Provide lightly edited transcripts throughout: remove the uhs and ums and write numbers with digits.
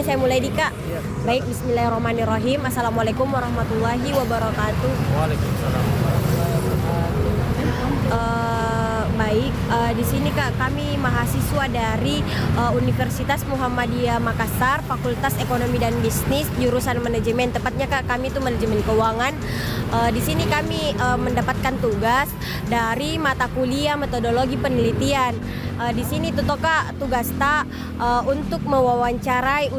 saya mulai Dika. Iya. Baik, bismillahirrahmanirrahim. Assalamualaikum warahmatullahi wabarakatuh. Waalaikumsalam. Baik, di sini Kak, kami mahasiswa dari Universitas Muhammadiyah Makassar, Fakultas Ekonomi dan Bisnis, jurusan manajemen. Tepatnya Kak, kami itu manajemen keuangan. Di sini kami mendapatkan tugas dari mata kuliah metodologi penelitian. Di sini tuh Kak, tugas untuk mewawancarai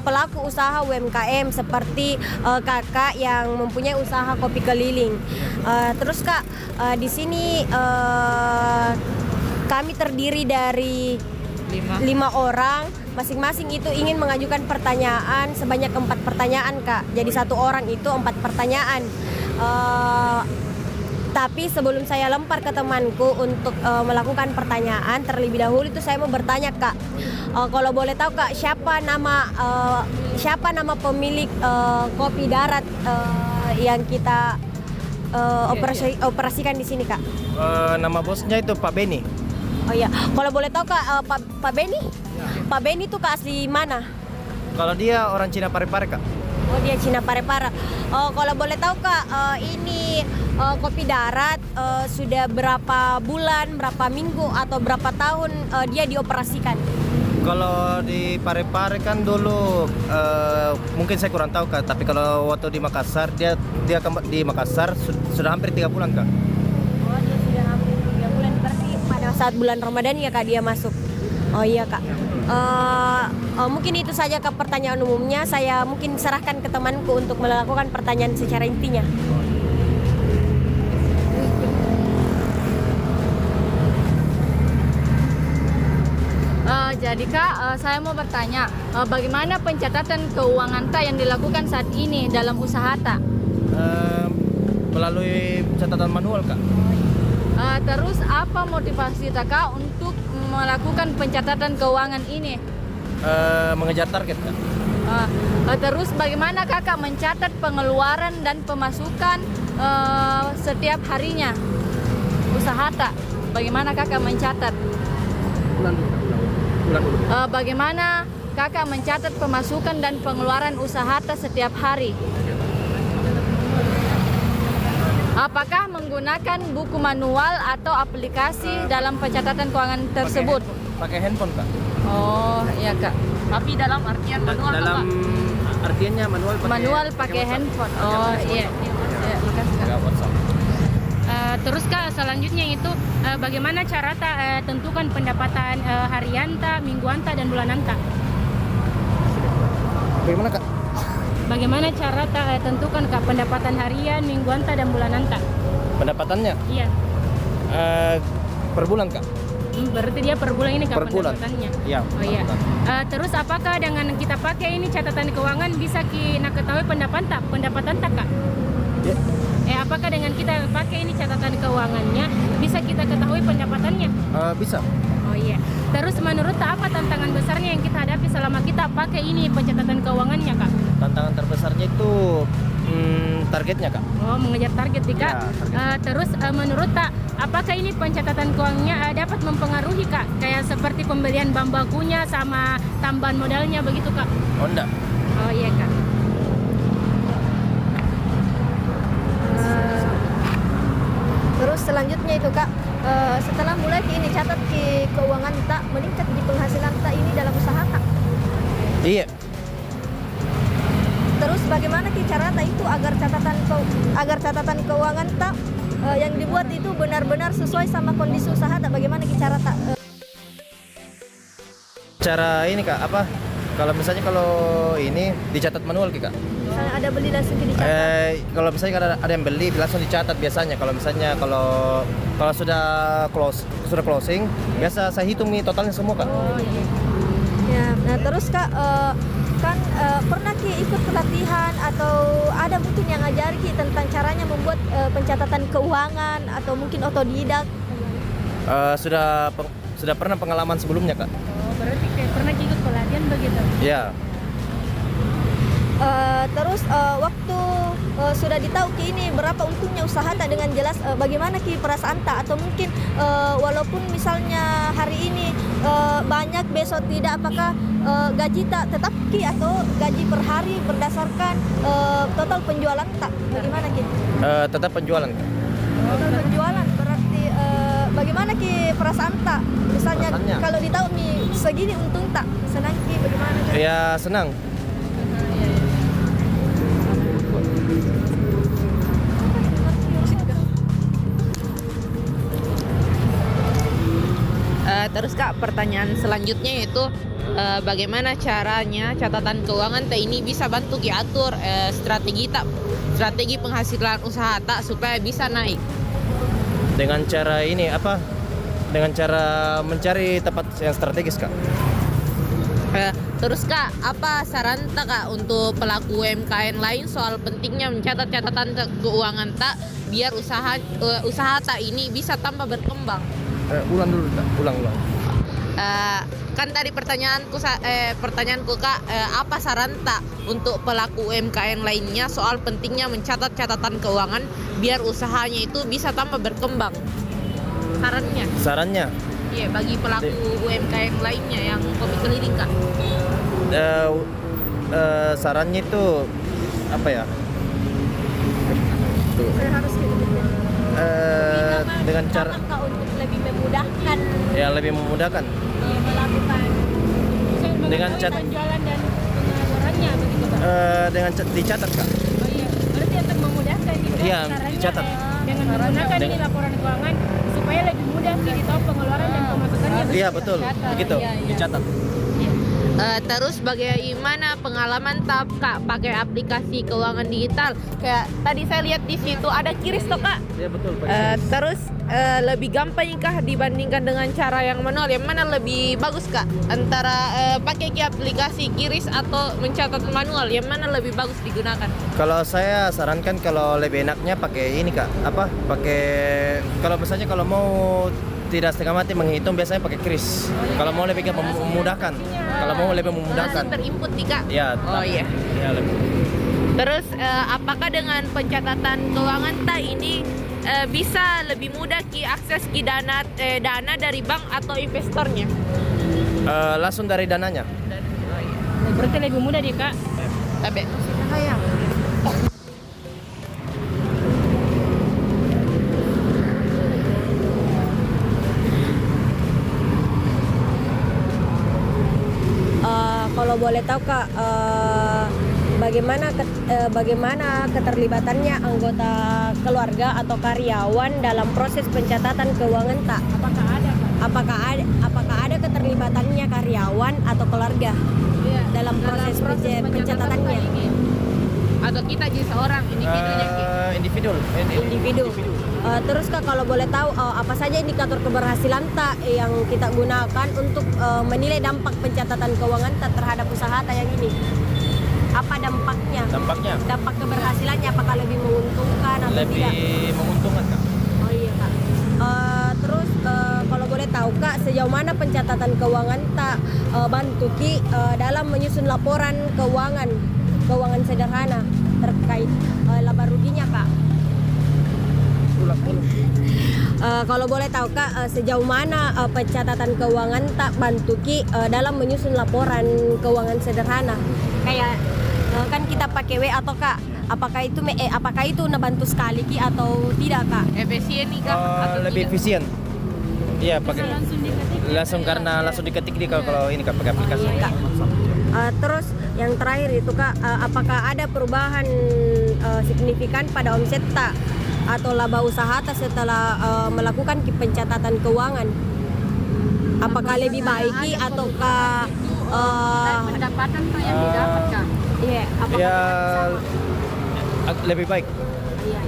pelaku usaha UMKM seperti kakak yang mempunyai usaha kopi keliling. Terus Kak, di sini kami terdiri dari 5 orang, masing-masing itu ingin mengajukan pertanyaan sebanyak 4 pertanyaan Kak. Jadi satu orang itu 4 pertanyaan. Tapi sebelum saya lempar ke temanku untuk melakukan pertanyaan, terlebih dahulu itu saya mau bertanya Kak, kalau boleh tahu Kak, siapa nama pemilik kopi darat yang kita operasikan di sini Kak? Nama bosnya itu Pak Beni. Oh iya, kalau boleh tahu Kak, Pak Beni? Pak Beni itu Kak asli mana? Kalau dia orang Cina Parepare Kak. Oh, dia Cina Parepare. Kalau boleh tahu Kak, ini kopi darat sudah berapa bulan, berapa minggu atau berapa tahun dia dioperasikan? Kalau di Parepare kan dulu mungkin saya kurang tahu Kak, tapi kalau waktu di Makassar dia di Makassar sudah hampir 3 bulan Kak. Oh, dia sudah hampir 3 bulan, berarti pada saat bulan Ramadan ya Kak dia masuk. Oh iya Kak. Mungkin itu saja Kak pertanyaan umumnya. Saya mungkin serahkan ke temanku untuk melakukan pertanyaan secara intinya. Jadi Kak, saya mau bertanya, bagaimana pencatatan keuangan Tak yang dilakukan saat ini dalam usaha Tak? Melalui catatan manual Kak. Terus apa motivasi Tak Kak untuk melakukan pencatatan keuangan ini? Mengejar target Kak. Terus bagaimana Kakak mencatat pengeluaran dan pemasukan setiap harinya usaha Tak? Bagaimana Kakak mencatat? Bulan. Bagaimana Kakak mencatat pemasukan dan pengeluaran usaha Tak setiap hari? Apakah menggunakan buku manual atau aplikasi dalam pencatatan keuangan tersebut? Pakai handphone Kak. Oh, iya Kak. Tapi dalam artian manual Dalam artiannya manual pakai handphone. Oh, iya. Iya, makasih Kak. Nggak WhatsApp. Terus Kak, selanjutnya itu bagaimana cara tentukan pendapatan harian mingguan dan bulanan Bagaimana Kak? Bagaimana cara tentukan Kak pendapatan harian, mingguan dan bulanan Pendapatannya Iya. per bulan Kak. Berarti dia per bulan ini Kak Per bulan. pendapatannya. Iya. Oh iya. Terus apakah dengan kita pakai ini catatan keuangan bisa kita ketahui pendapatan Kak? Ya. Apakah dengan kita pakai ini catatan keuangannya bisa kita ketahui pendapatannya? Bisa. Oh iya. Terus menurut Tak apa tantangan besarnya yang kita hadapi selama kita pakai ini pencatatan keuangannya Kak? Tantangan terbesarnya itu targetnya Kak. Oh, mengejar target nih Kak. Ya, target. Terus menurut Tak, apakah ini pencatatan keuangannya dapat mempengaruhi Kak? Kayak seperti pembelian bahan bakunya sama tambahan modalnya begitu Kak? Oh enggak. Oh iya Kak. Terus selanjutnya itu Kak, setelah mulai ini catat ke keuangan Tak, meningkat di penghasilan Tak ini dalam usaha Tak. Iya. Terus bagaimana cara Tak itu agar catatan keuangan Tak yang dibuat itu benar-benar sesuai sama kondisi usaha Tak? Bagaimana cara Tak? Cara ini Kak, apa? Kalau ini dicatat manual Kak. Misalnya ada beli langsung dicatat. Kalau misalnya ada yang beli langsung dicatat biasanya. Kalau sudah closing, biasa saya hitung nih totalnya semua Kak. Oh iya. Ya, nah terus Kak, pernah Ki ikut pelatihan atau ada mungkin yang ngajari Ki tentang caranya membuat pencatatan keuangan atau mungkin otodidak? Sudah pernah pengalaman sebelumnya Kak. Oh, berarti kayak pernah ikut pelatihan begitu? Ya. Terus waktu sudah ditahu ki ini berapa untungnya usaha tak dengan jelas, bagaimana ki perasaan tak, atau mungkin walaupun misalnya hari ini banyak besok tidak, apakah gaji tak tetap ki atau gaji per hari berdasarkan total penjualan tak, bagaimana ki? Tetap penjualan Kak. Total penjualan berarti bagaimana ki perasaan tak, misalnya Perasaannya? kalau ditahu nih segini untung tak, senang ki bagaimana ki? Ya senang. Terus Kak, pertanyaan selanjutnya yaitu bagaimana caranya catatan keuangan tak ini bisa bantu diatur strategi penghasilan usaha tak supaya bisa naik? Dengan cara ini apa? Dengan cara mencari tempat yang strategis Kak. Terus Kak, apa saran tak Kak untuk pelaku UMKM lain soal pentingnya mencatat catatan keuangan tak biar usaha tak ini bisa tambah berkembang? Ulang dulu Kak, ulang. Kan tadi pertanyaanku Kak, apa saran tak untuk pelaku UMKM lainnya soal pentingnya mencatat catatan keuangan biar usahanya itu bisa tambah berkembang? Sarannya? Iya, bagi pelaku UMKM lainnya yang pemikir Kak. Sarannya itu apa ya? Dengan cara Kak, untuk lebih memudahkan ya lebih memudahkan melakukan dengan penjualan dan pengeluarannya begitu Kak. dengan dicatat Kak. Oh iya, berarti untuk memudahkan juga Iya, caranya dicatat. dengan menggunakan ini laporan keuangan supaya lebih mudah ditahu pengeluaran dan pemasukannya. Iya betul, begitu dicatat. Terus bagaimana pengalaman tak Kak pakai aplikasi keuangan digital? Kayak tadi saya lihat di situ ada QRIS toh Kak. Iya betul. Terus lebih gampang kah dibandingkan dengan cara yang manual? Yang mana lebih bagus Kak? Antara pakai aplikasi QRIS atau mencatat manual? Yang mana lebih bagus digunakan? Kalau saya sarankan kalau lebih enaknya pakai ini Kak, apa? Pakai kalau misalnya kalau mau tidak setengah mati menghitung biasanya pakai QRIS. Kalau mau lebih memudahkan. Kalau mau lebih memudahkan. Langsung terinput nih Kak. Iya. Oh iya. Iya lebih. Terus apakah dengan pencatatan keuangan tak ini bisa lebih mudah akses dana dari bank atau investornya? Langsung dari dananya. Berarti lebih mudah deh Kak. Tapi kalau boleh tahu Kak, bagaimana keterlibatannya anggota keluarga atau karyawan dalam proses pencatatan keuangan tak? Apakah ada Kak? Apakah ada keterlibatannya karyawan atau keluarga dalam proses pencatatannya? atau kita jadi seorang individu Individu. Terus Kak, kalau boleh tahu apa saja indikator keberhasilan tak yang kita gunakan untuk menilai dampak pencatatan keuangan tak terhadap usaha tak yang ini? Apa dampaknya? Dampak keberhasilannya apakah lebih menguntungkan atau Lebih tidak? menguntungkan Kak. Oh iya Kak. Terus kalau boleh tahu Kak, sejauh mana pencatatan keuangan tak bantu Ki dalam menyusun laporan keuangan sederhana terkait laba ruginya Kak? Kalau boleh tahu Kak, sejauh mana pencatatan keuangan tak bantu Ki dalam menyusun laporan keuangan sederhana? Kayak kan kita pakai WA atau Kak, apakah itu ngebantu sekali Ki atau tidak Kak? efisien nih Kak atau Lebih tidak? efisien. Iya pakai langsung karena langsung diketik di kalau ini Kak pakai aplikasi. Kak. Terus yang terakhir itu Kak, apakah ada perubahan signifikan pada omset tak atau laba usaha tak setelah melakukan pencatatan keuangan? Apakah lebih baik ataukah Pendapatan tuh yang didapat Kak. iya, apakah Ya lebih baik.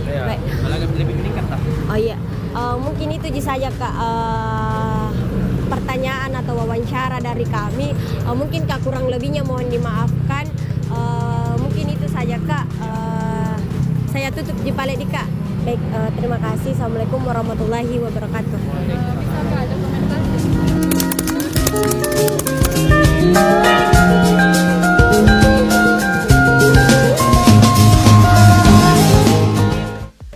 iya, baik. Lebih meningkat tak? Oh iya, mungkin itu saja Kak pertanyaan atau wawancara dari kami. Mungkin Kak kurang lebihnya mohon dimaafkan. Mungkin itu saja Kak. Saya tutup di Paledi Kak. Baik, terima kasih. Assalamualaikum warahmatullahi wabarakatuh. Bisa Kak, ada